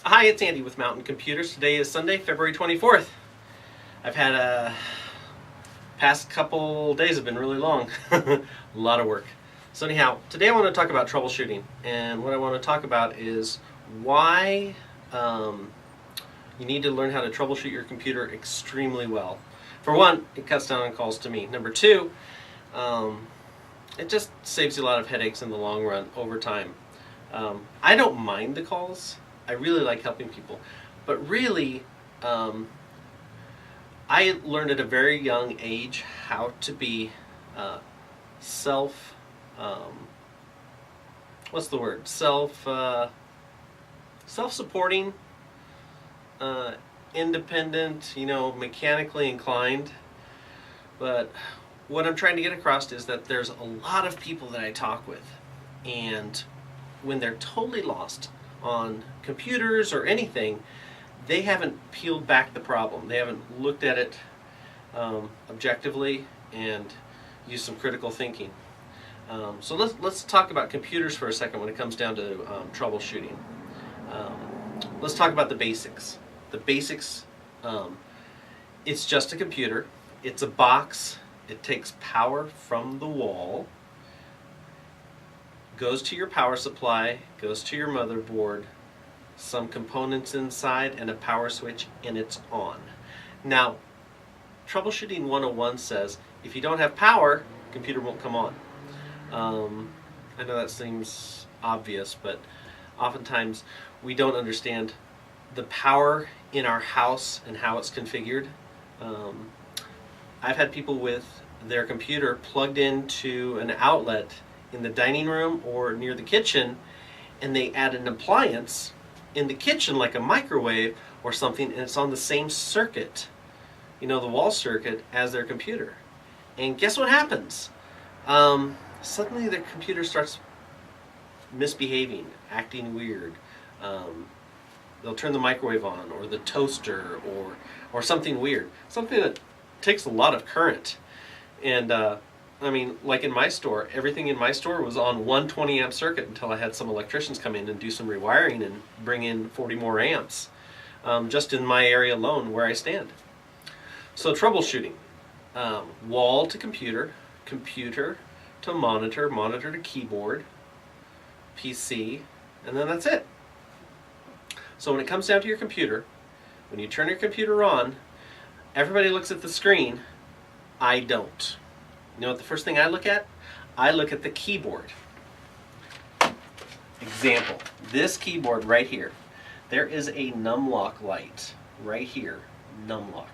Hi, it's Andy with Mountain Computers. Today is Sunday, February 24th. I've had past couple days have been really long. A lot of work. So anyhow, today I want to talk about troubleshooting. And what I want to talk about is why you need to learn how to troubleshoot your computer extremely well. For one, it cuts down on calls to me. Number two, it just saves you a lot of headaches in the long run over time. I don't mind the calls. I really like helping people, but really, I learned at a very young age how to be self, what's the word? Self-supporting, independent, mechanically inclined. But what I'm trying to get across is that there's a lot of people that I talk with, and when they're totally lost on computers or anything, they haven't peeled back the problem. They haven't looked at it objectively and used some critical thinking. So let's talk about computers for a second when it comes down to troubleshooting. Let's talk about the basics. The basics, it's just a computer. It's a box. It takes power from the wall, goes to your power supply, goes to your motherboard, some components inside, and a power switch, and it's on. Now, Troubleshooting 101 says if you don't have power, the computer won't come on. I know that seems obvious, but oftentimes we don't understand the power in our house and how it's configured. I've had people with their computer plugged into an outlet in the dining room or near the kitchen, and they add an appliance in the kitchen like a microwave or something, and it's on the same circuit, the wall circuit, as their computer. And guess what happens? Suddenly their computer starts misbehaving, acting weird. They'll turn the microwave on, or the toaster, or something weird, something that takes a lot of current. And like in my store, everything in my store was on one 20 amp circuit until I had some electricians come in and do some rewiring and bring in 40 more amps, just in my area alone where I stand. So troubleshooting, wall to computer, computer to monitor, monitor to keyboard, PC, and then that's it. So when it comes down to your computer, when you turn your computer on, everybody looks at the screen. I don't. You know what the first thing I look at? I look at the keyboard. Example, this keyboard right here. There is a numlock light right here, numlock.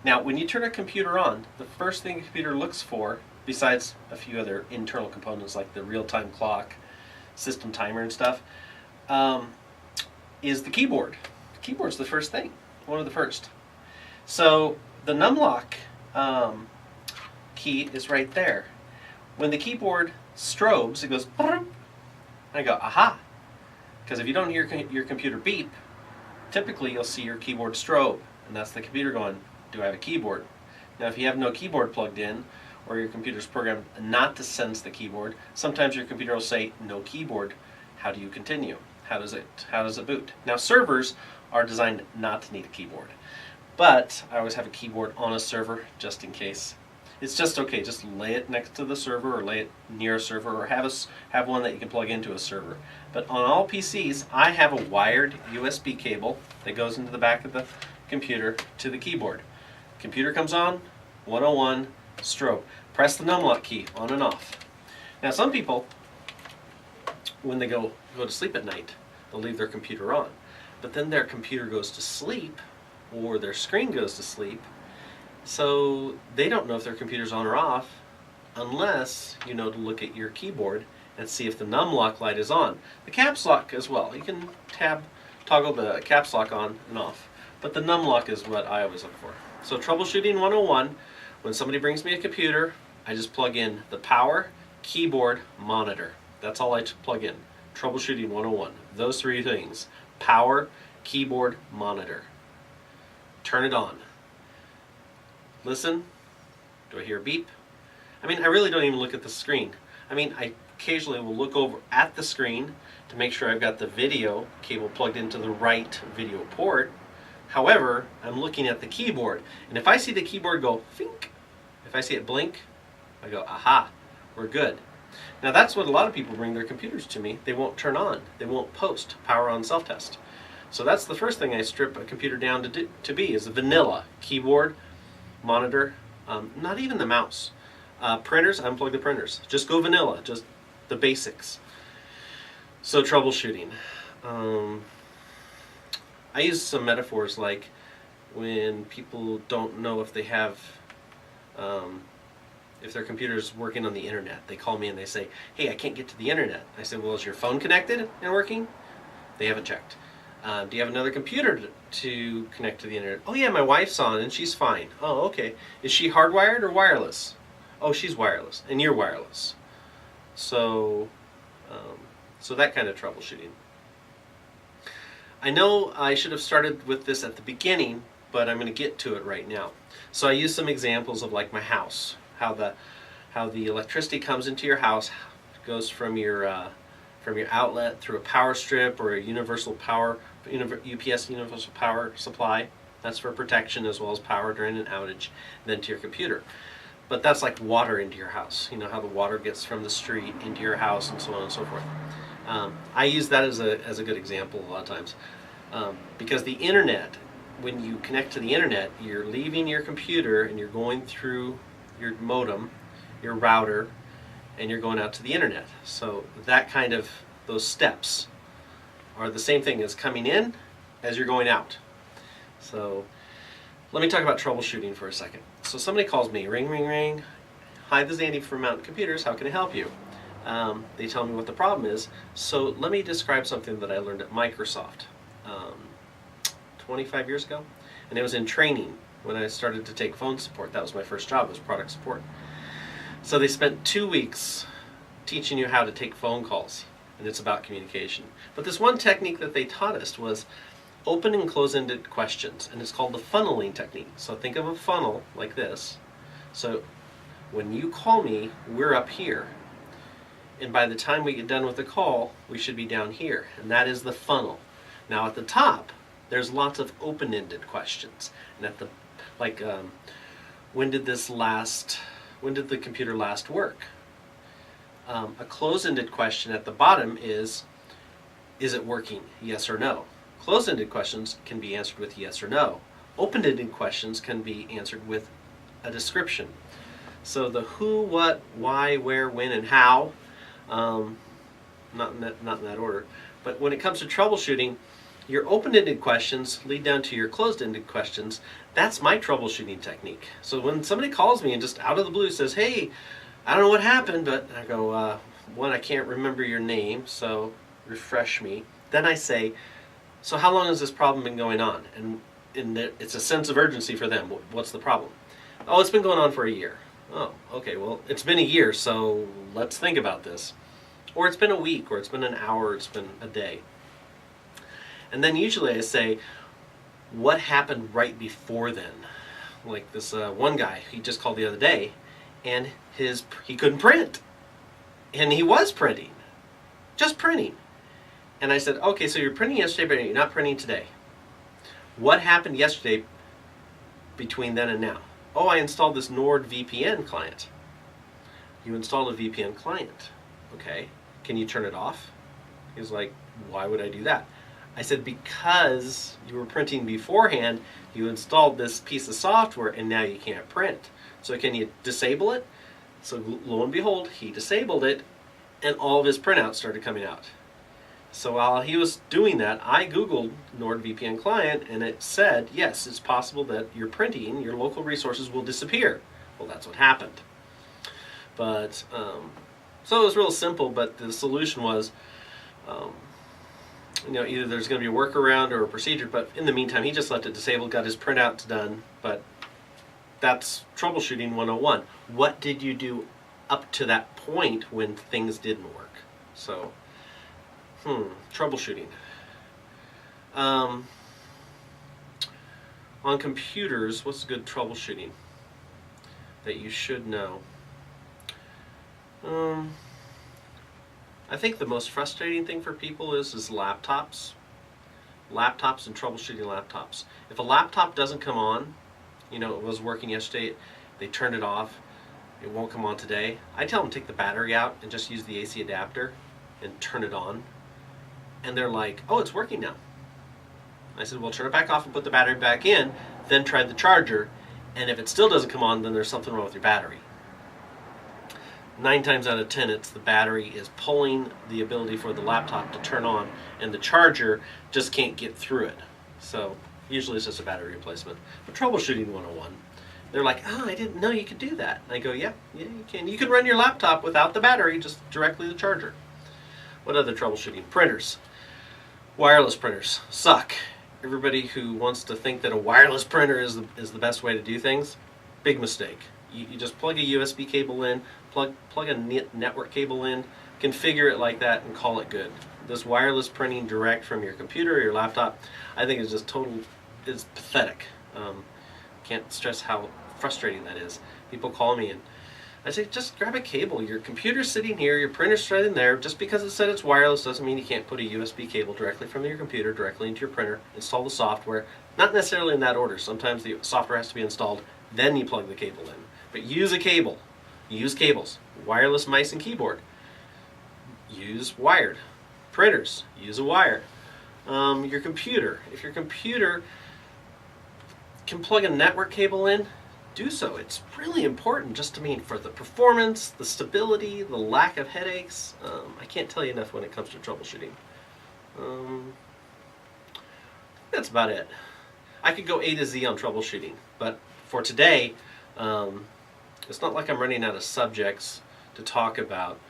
Now, when you turn a computer on, the first thing a computer looks for, besides a few other internal components like the real-time clock, system timer and stuff, is the keyboard. The keyboard's the first thing, one of the first. So the numlock key is right there. When the keyboard strobes, it goes, I go, aha. Because if you don't hear your computer beep, typically you'll see your keyboard strobe, and that's the computer going, do I have a keyboard? Now if you have no keyboard plugged in, or your computer's programmed not to sense the keyboard, sometimes your computer will say, no keyboard. How do you continue? How does it boot? Now servers are designed not to need a keyboard, but I always have a keyboard on a server just in case. It's just okay, just lay it next to the server or lay it near a server, or have one that you can plug into a server. But on all PCs, I have a wired USB cable that goes into the back of the computer to the keyboard. Computer comes on, 101, strobe. Press the numlock key, on and off. Now some people, when they go to sleep at night, they'll leave their computer on. But then their computer goes to sleep, or their screen goes to sleep, so they don't know if their computer's on or off unless you know to look at your keyboard and see if the numlock light is on. The caps lock as well. You can toggle the caps lock on and off, but the numlock is what I always look for. So troubleshooting 101, when somebody brings me a computer, I just plug in the power, keyboard, monitor. That's all I plug in. Troubleshooting 101. Those three things. Power, keyboard, monitor. Turn it on. Listen. Do I hear a beep? I really don't even look at the screen. I occasionally will look over at the screen to make sure I've got the video cable plugged into the right video port. However, I'm looking at the keyboard, and if I see the keyboard go fink, if I see it blink, I go, aha, we're good. Now that's what a lot of people bring their computers to me. They won't turn on. They won't post power on self-test. So that's the first thing I strip a computer down to be, is a vanilla keyboard, monitor, not even the mouse. Printers, unplug the printers. Just go vanilla, just the basics. So troubleshooting. I use some metaphors like when people don't know if they have, if their computer's working on the internet. They call me and they say, hey, I can't get to the internet. I say, well, is your phone connected and working? They haven't checked. Do you have another computer to connect to the internet? Oh yeah, my wife's on and she's fine. Oh, okay. Is she hardwired or wireless? Oh, she's wireless and you're wireless. So, so that kind of troubleshooting. I know I should have started with this at the beginning, but I'm going to get to it right now. So I use some examples of like my house, how the electricity comes into your house, goes from your outlet through a power strip or a universal power, UPS universal power supply. That's for protection as well as power during an outage, then to your computer. But that's like water into your house. You know how the water gets from the street into your house and so on and so forth. I use that as a good example a lot of times. Because the internet, when you connect to the internet, you're leaving your computer and you're going through your modem, your router, and you're going out to the internet. So that kind of, those steps are the same thing as coming in as you're going out. So let me talk about troubleshooting for a second. So somebody calls me, ring, ring, ring. Hi, this is Andy from Mountain Computers. How can I help you? They tell me what the problem is. So let me describe something that I learned at Microsoft 25 years ago. And it was in training when I started to take phone support. That was my first job, was product support. So they spent 2 weeks teaching you how to take phone calls, and it's about communication. But this one technique that they taught us was open and close-ended questions, and it's called the funneling technique. So think of a funnel like this. So when you call me, we're up here. And by the time we get done with the call, we should be down here, and that is the funnel. Now at the top, there's lots of open-ended questions. And at the, like, when did the computer last work? A close-ended question at the bottom is it working? Yes or no. Close-ended questions can be answered with yes or no. Open-ended questions can be answered with a description. So the who, what, why, where, when, and how, not in that order. But when it comes to troubleshooting, your open-ended questions lead down to your closed-ended questions. That's my troubleshooting technique. So when somebody calls me and just out of the blue says, hey, I don't know what happened, but I go, one, I can't remember your name, so refresh me. Then I say, so how long has this problem been going on? And it's a sense of urgency for them. What's the problem? Oh, it's been going on for a year. Oh, okay, well, it's been a year, so let's think about this. Or it's been a week, or it's been an hour, or it's been a day. And then usually I say, what happened right before then? Like this one guy, he just called the other day, and he couldn't print. And he was printing, just printing. And I said, okay, so you're printing yesterday, but you're not printing today. What happened yesterday between then and now? Oh, I installed this NordVPN client. You installed a VPN client. Okay, can you turn it off? He was like, why would I do that? I said, because you were printing beforehand, you installed this piece of software and now you can't print. So can you disable it? So lo and behold, he disabled it and all of his printouts started coming out. So while he was doing that, I Googled NordVPN client and it said, yes, it's possible that your printing, your local resources will disappear. Well, that's what happened. But, so it was real simple, but the solution was, either there's going to be a workaround or a procedure, but in the meantime, he just left it disabled, got his printouts done, but that's troubleshooting 101. What did you do up to that point when things didn't work? So, troubleshooting. On computers, what's good troubleshooting that you should know? I think the most frustrating thing for people is laptops. Laptops and troubleshooting laptops. If a laptop doesn't come on, you know, it was working yesterday, they turned it off, it won't come on today, I tell them take the battery out and just use the AC adapter and turn it on. And they're like, oh, it's working now. I said, well, turn it back off and put the battery back in, then try the charger, and if it still doesn't come on, then there's something wrong with your battery. 9 times out of 10, it's the battery is pulling the ability for the laptop to turn on, and the charger just can't get through it. So usually it's just a battery replacement. But troubleshooting 101, they're like, oh, I didn't know you could do that. And I go, yeah, you can. You can run your laptop without the battery, just directly the charger. What other troubleshooting? Printers. Wireless printers suck. Everybody who wants to think that a wireless printer is the best way to do things, big mistake. You just plug a USB cable in, plug a network cable in, configure it like that, and call it good. This wireless printing direct from your computer or your laptop, I think is just it's pathetic. Can't stress how frustrating that is. People call me and I say, just grab a cable. Your computer's sitting here, your printer's sitting there. Just because it said it's wireless doesn't mean you can't put a USB cable directly from your computer directly into your printer, install the software. Not necessarily in that order. Sometimes the software has to be installed, then you plug the cable in. But use a cable. Use cables. Wireless mice and keyboard. Use wired. Printers. Use a wire. Your computer. If your computer can plug a network cable in, do so. It's really important just for the performance, the stability, the lack of headaches. I can't tell you enough when it comes to troubleshooting. That's about it. I could go A to Z on troubleshooting, but for today, it's not like I'm running out of subjects to talk about,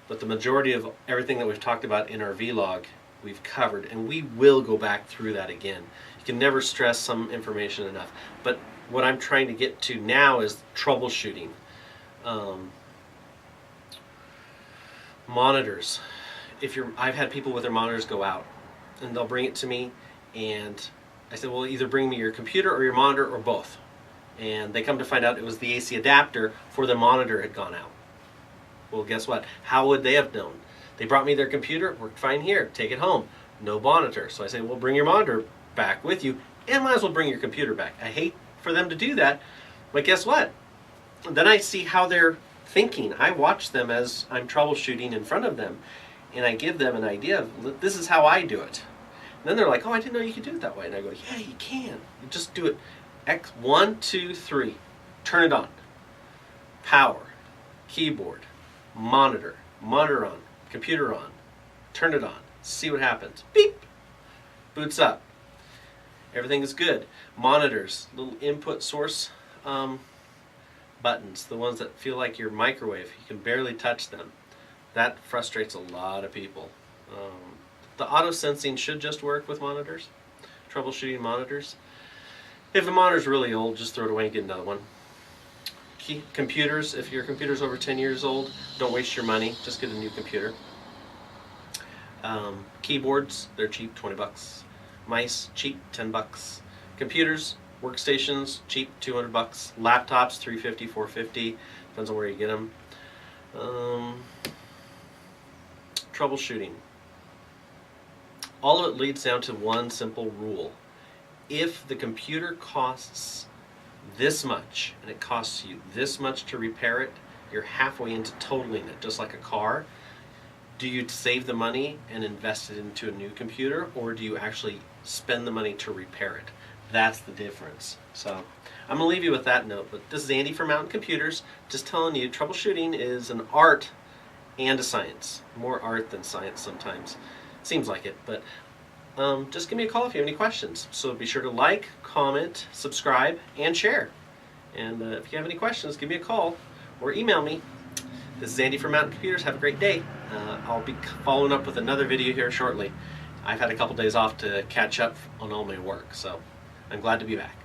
but the majority of everything that we've talked about in our vlog we've covered, and we will go back through that again. You can never stress some information enough, but what I'm trying to get to now is troubleshooting. Monitors. I've had people with their monitors go out, and they'll bring it to me, and I said, well, either bring me your computer or your monitor or both. And they come to find out it was the AC adapter for the monitor had gone out. Well, guess what? How would they have known? They brought me their computer, worked fine here, take it home. No monitor. So I say, well, bring your monitor back with you, and might as well bring your computer back. I hate for them to do that, but guess what? Then I see how they're thinking. I watch them as I'm troubleshooting in front of them, and I give them an idea of, this is how I do it. And then they're like, oh, I didn't know you could do it that way. And I go, yeah, you can. You just do it. X, 1, 2, 3. Turn it on. Power. Keyboard. Monitor. Monitor on. Computer on. Turn it on. See what happens. Beep. Boots up. Everything is good. Monitors. Little input source buttons. The ones that feel like your microwave. You can barely touch them. That frustrates a lot of people. The auto sensing should just work with monitors. Troubleshooting monitors. If the monitor's really old, just throw it away and get another one. Computers, if your computer's over 10 years old, don't waste your money, just get a new computer. Keyboards, they're cheap, 20 bucks. Mice, cheap, 10 bucks. Computers, workstations, cheap, 200 bucks. Laptops, 350, 450, depends on where you get them. Troubleshooting. All of it leads down to one simple rule. If the computer costs this much, and it costs you this much to repair it, you're halfway into totaling it, just like a car. Do you save the money and invest it into a new computer, or do you actually spend the money to repair it? That's the difference. So I'm going to leave you with that note, but this is Andy from Mountain Computers, just telling you troubleshooting is an art and a science. More art than science sometimes. Seems like it, but just give me a call if you have any questions. So be sure to like, comment, subscribe, and share. And if you have any questions, give me a call or email me. This is Andy from Mountain Computers. Have a great day. I'll be following up with another video here shortly. I've had a couple days off to catch up on all my work, so I'm glad to be back.